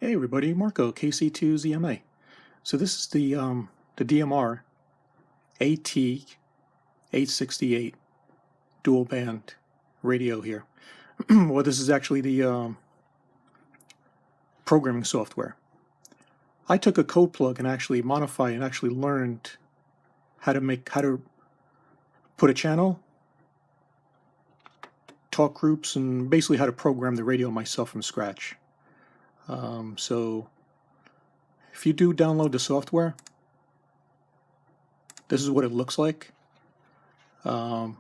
Hey everybody, Marco, KC2ZMA. So this is the DMR AT868 dual band radio here. Well, this is actually the programming software. I took a code plug and actually modified and actually learned how to put a channel, talk groups, and basically how to program the radio myself from scratch. So if you do download the software, this is what it looks like. Well,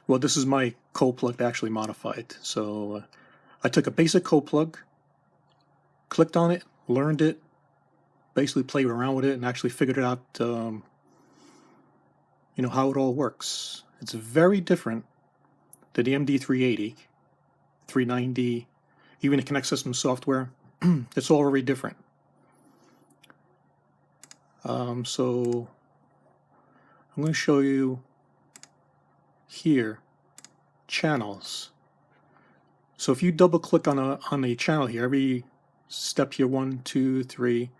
this is my code plug actually modified. So I took a basic code plug, clicked on it, learned it, basically played around with it, and actually figured it out, how it all works. It's very different than the MD380, 390, even the Connect System software. It's all very different. So I'm going to show you here channels. So if you double click on a channel here, every step here, 1, 2, 3,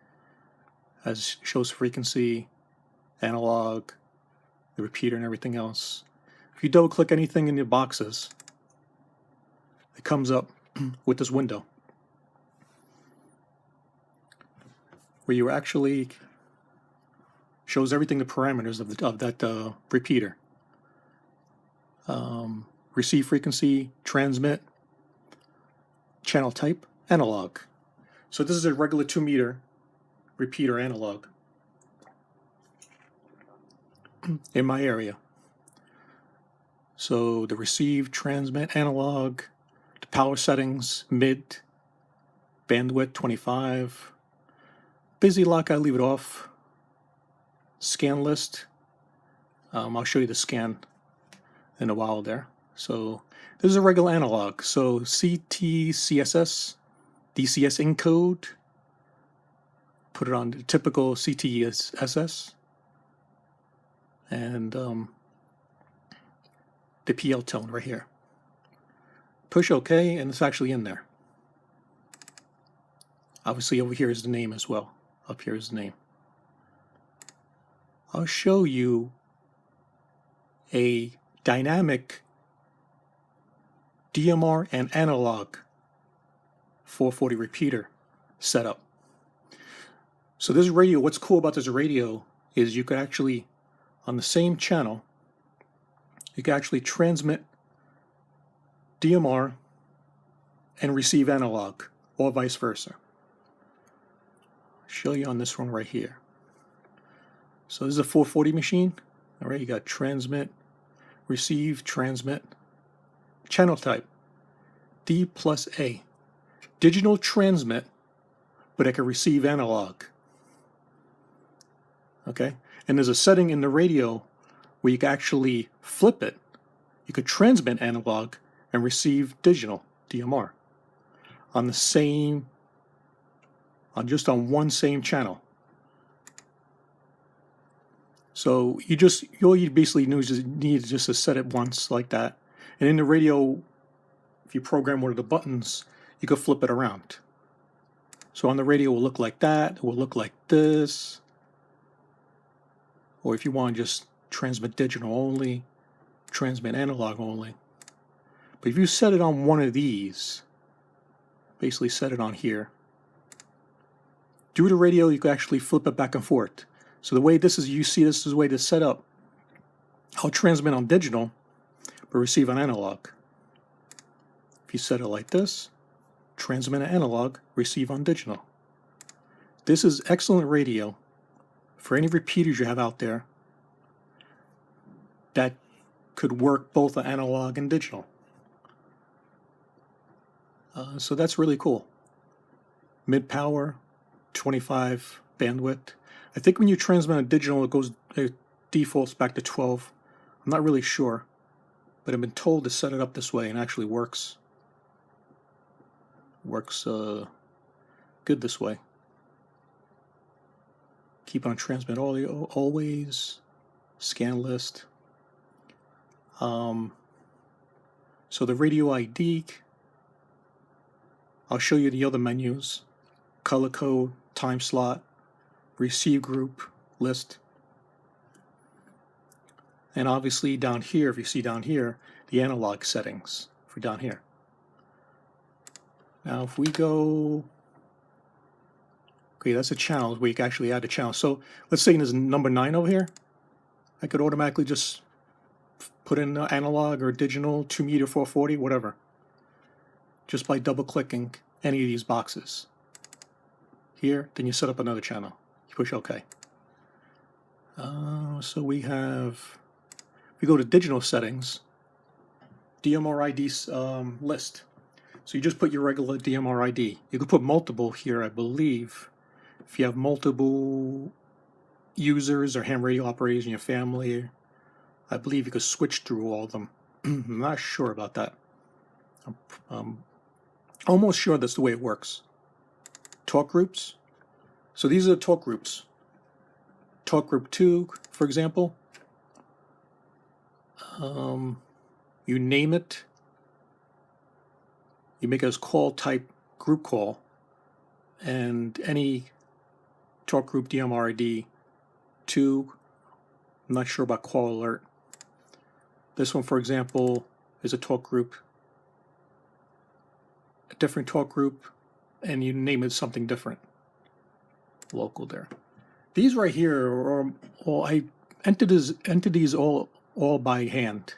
as shows frequency, analog, the repeater, and everything else. If you double click anything in the boxes, it comes up with this window where you actually shows everything, the parameters of that repeater. Receive frequency, transmit, channel type, analog. So this is a regular 2-meter repeater analog in my area. So the receive, transmit, analog, the power settings, mid, bandwidth 25, busy lock, I leave it off, scan list, I'll show you the scan in a while there. So this is a regular analog. So CT, CSS, DCS encode, put it on the typical CTSS, and the PL tone right here. Push OK, and it's actually in there. Obviously over here is the name as well. Up here is the name. I'll show you a dynamic DMR and analog 440 repeater setup. So this radio, what's cool about this radio is you could actually, on the same channel, you can actually transmit DMR and receive analog, or vice versa. I'll show you on this one right here. So this is a 440 machine. All right, you got transmit, receive, transmit, channel type, D plus A. Digital transmit, but I can receive analog. Okay, and there's a setting in the radio where you can actually flip it. You could transmit analog and receive digital, DMR, on the same, just on one same channel. So all you basically need is just to set it once like that. And in the radio, if you program one of the buttons, you could flip it around. So on the radio, it will look like that. It will look like this. Or if you want to just transmit digital only, transmit analog only. But if you set it on one of these, basically set it on here, through the radio, you can actually flip it back and forth. So the way this is, you see this is the way to set up. I'll transmit on digital, but receive on analog. If you set it like this, transmit on analog, receive on digital. This is excellent radio for any repeaters you have out there that could work both analog and digital. So that's really cool. Mid power, 25 bandwidth. I think when you transmit on digital, it defaults back to 12. I'm not really sure, but I've been told to set it up this way, and actually works. Works good this way. Keep on transmit audio always. Scan list. So the radio ID I'll show you the other menus: color code, time slot, receive group, list. And obviously down here, if you see down here, the analog settings for down here. Now if we go, okay, that's a channel where you can actually add a channel. So let's say there's number 9 over here. I could automatically just put in analog or digital, 2 meter, 440, whatever, just by double clicking any of these boxes. Here, then you set up another channel. You push OK. So we have, if we go to digital settings, DMR ID list. So you just put your regular DMR ID. You could put multiple here, I believe. If you have multiple users or ham radio operators in your family, I believe you could switch through all of them. I'm not sure about that. I'm almost sure that's the way it works. Talk groups. So these are the talk groups. Talk group 2, for example. You name it. You make it as call type group call, and any talk group DMR ID 2. I'm not sure about call alert. This one, for example, is a talk group, a different talk group, and you name it something different. Local there. These right here are all, I entered these all by hand.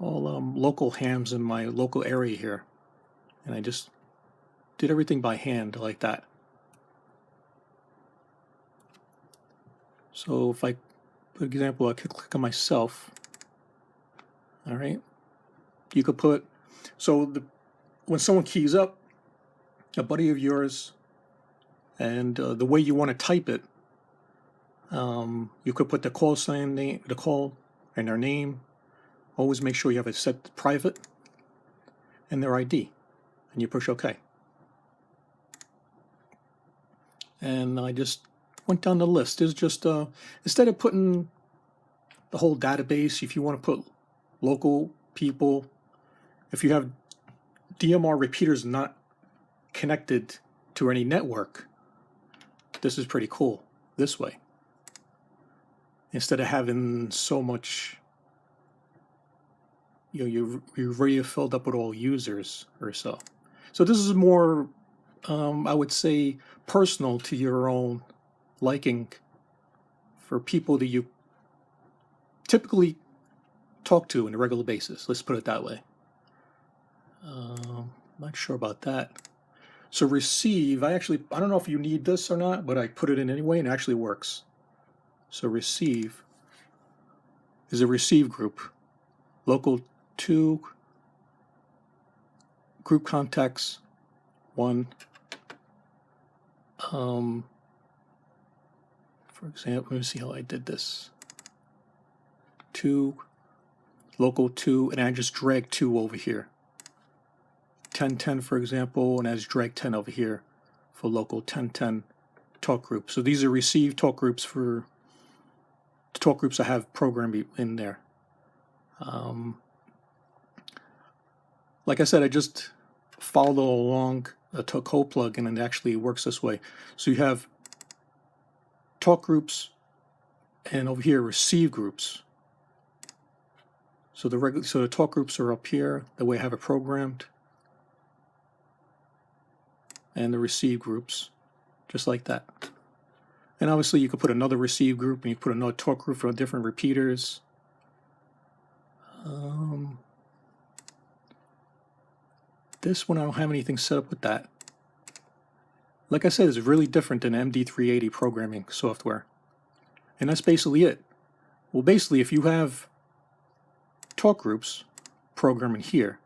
All local hams in my local area here. And I just did everything by hand like that. So if I, for example, I could click on myself. All right. You could put, so when someone keys up, a buddy of yours, and the way you want to type it, you could put the call sign name, the call and their name. Always make sure you have it set to private and their ID, and you push OK. And I just went down the list. There's just instead of putting the whole database, if you want to put local people, if you have DMR repeaters not connected to any network, this is pretty cool this way. Instead of having so much, you know, you're already filled up with all users or so. So this is more, I would say, personal to your own liking for people that you typically talk to on a regular basis. Let's put it that way. Not sure about that. So receive, I don't know if you need this or not, but I put it in anyway and it actually works. So receive is a receive group. Local 2, group contacts 1. For example, let me see how I did this. 2, local 2, and I just drag 2 over here. 1010, for example, and I just drag 10 over here for local 1010 talk group. So these are receive talk groups for the talk groups I have programmed in there. Like I said, I just followed along the code plugin, and it actually works this way. So you have talk groups, and over here receive groups. So the talk groups are up here the way I have it programmed, and the receive groups just like that. And obviously you could put another receive group, and you put another talk group for different repeaters. This one I don't have anything set up with that. Like I said, it's really different than MD380 programming software. And that's basically it. Well, basically, if you have talk groups programming here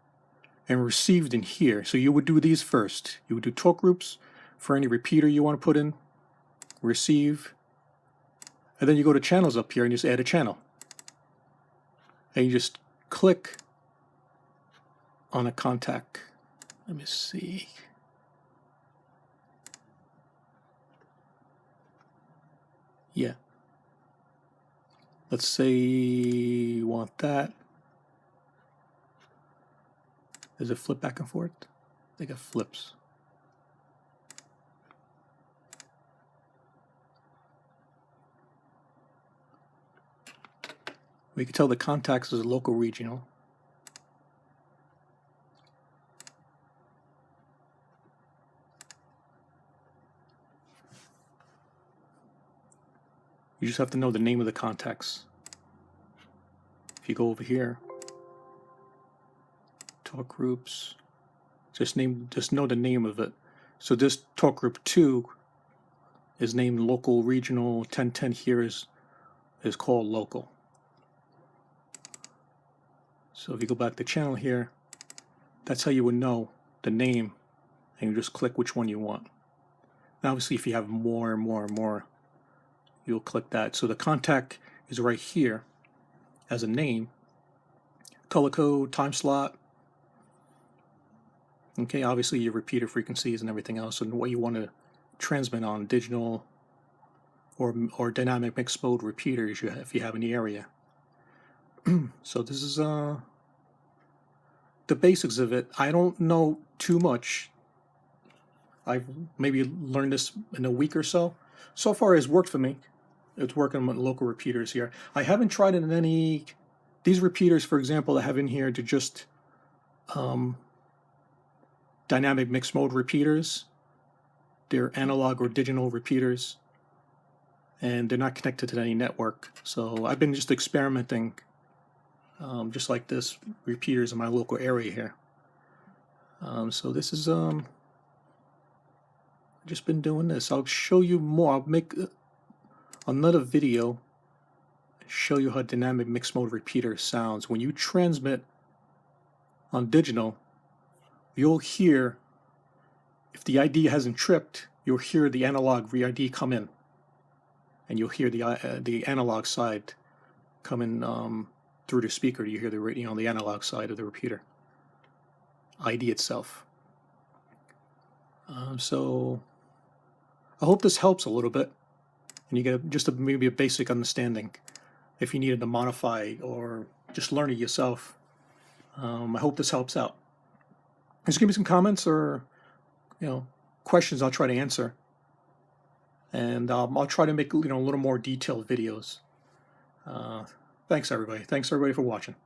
and received in here, so you would do these first. You would do talk groups for any repeater you want to put in, receive, and then you go to channels up here and just add a channel. And you just click on a contact. Let me see. Yeah. Let's say you want that. Does it flip back and forth? They got flips. We can tell the contacts is local regional. You just have to know the name of the contacts. If you go over here, talk groups, just know the name of it. So this talk group 2 is named local regional. 1010 here is called local. So if you go back to channel here, that's how you would know the name, and you just click which one you want. Now obviously if you have more and more and more, you'll click that. So the contact is right here as a name, color code, time slot. Okay, obviously your repeater frequencies and everything else, and what you want to transmit on digital or dynamic mixed mode repeaters if you have in the area. So this is the basics of it. I don't know too much. I've maybe learned this in a week or so. So far it's worked for me. It's working with local repeaters here. I haven't tried it in any, these repeaters, for example, I have in here to just dynamic mixed mode repeaters. They're analog or digital repeaters, and they're not connected to any network. So I've been just experimenting, just like this, repeaters in my local area here. So this is, just been doing this. I'll show you more. I'll make another video, show you how dynamic mixed mode repeater sounds. When you transmit on digital, you'll hear, if the ID hasn't tripped, you'll hear the analog re-ID come in, and you'll hear the analog side come in through the speaker. You hear the analog side of the repeater ID itself. So I hope this helps a little bit, and you get just maybe a basic understanding if you needed to modify or just learn it yourself. I hope this helps out. Just give me some comments or questions. I'll try to answer, and I'll try to make a little more detailed videos. Thanks everybody for watching.